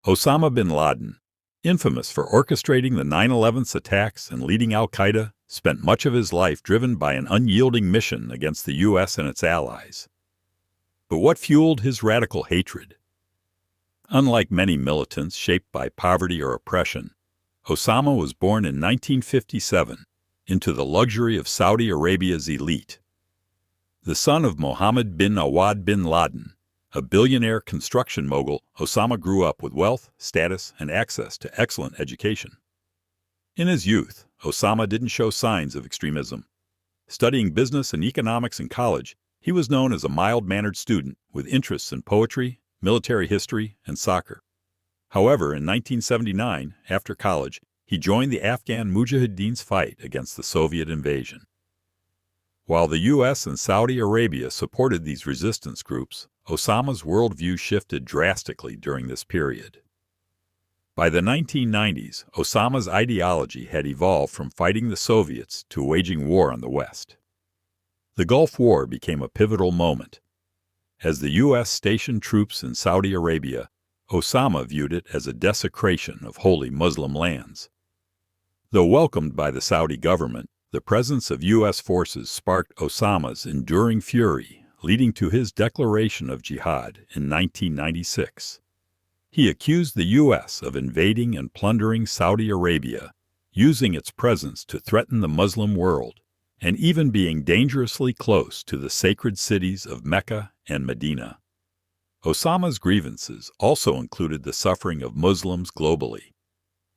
Osama bin Laden, infamous for orchestrating the 9/11 attacks and leading al-Qaeda, spent much of his life driven by an unyielding mission against the U.S. and its allies. But what fueled his radical hatred? Unlike many militants shaped by poverty or oppression, Osama was born in 1957 into the luxury of Saudi Arabia's elite. The son of Mohammed bin Awad bin Laden, a billionaire construction mogul, Osama grew up with wealth, status, and access to excellent education. In his youth, Osama didn't show signs of extremism. Studying business and economics in college, he was known as a mild-mannered student with interests in poetry, military history, and soccer. However, in 1979, after college, he joined the Afghan Mujahideen's fight against the Soviet invasion. While the U.S. and Saudi Arabia supported these resistance groups, Osama's worldview shifted drastically during this period. By the 1990s, Osama's ideology had evolved from fighting the Soviets to waging war on the West. The Gulf War became a pivotal moment. As the U.S. stationed troops in Saudi Arabia, Osama viewed it as a desecration of holy Muslim lands. Though welcomed by the Saudi government, the presence of U.S. forces sparked Osama's enduring fury, leading to his declaration of jihad in 1996. He accused the U.S. of invading and plundering Saudi Arabia, using its presence to threaten the Muslim world, and even being dangerously close to the sacred cities of Mecca and Medina. Osama's grievances also included the suffering of Muslims globally.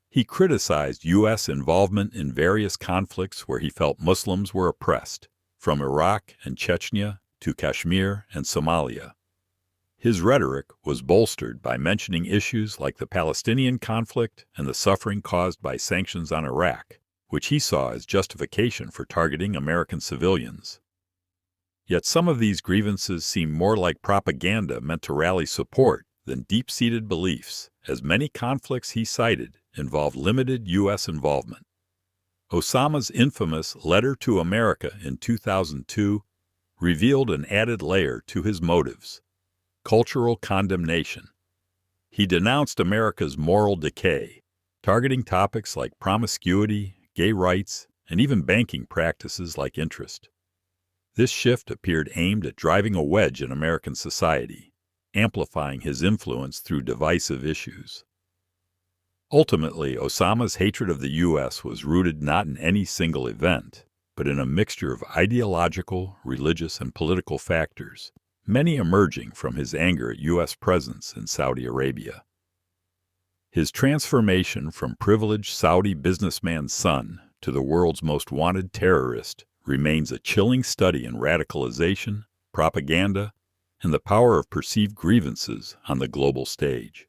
He criticized U.S. involvement in various conflicts where he felt Muslims were oppressed, from Iraq and Chechnya to Kashmir and Somalia. His rhetoric was bolstered by mentioning issues like the Palestinian conflict and the suffering caused by sanctions on Iraq, which he saw as justification for targeting American civilians. Yet some of these grievances seemed more like propaganda meant to rally support than deep-seated beliefs, as many conflicts he cited involved limited U.S. involvement. Osama's infamous letter to America in 2002 revealed an added layer to his motives: cultural condemnation. He denounced America's moral decay, targeting topics like promiscuity, gay rights, and even banking practices like interest. This shift appeared aimed at driving a wedge in American society, amplifying his influence through divisive issues. Ultimately, Osama's hatred of the U.S. was rooted not in any single event, but in a mixture of ideological, religious, and political factors, many emerging from his anger at U.S. presence in Saudi Arabia. His transformation from privileged Saudi businessman's son to the world's most wanted terrorist remains a chilling study in radicalization, propaganda, and the power of perceived grievances on the global stage.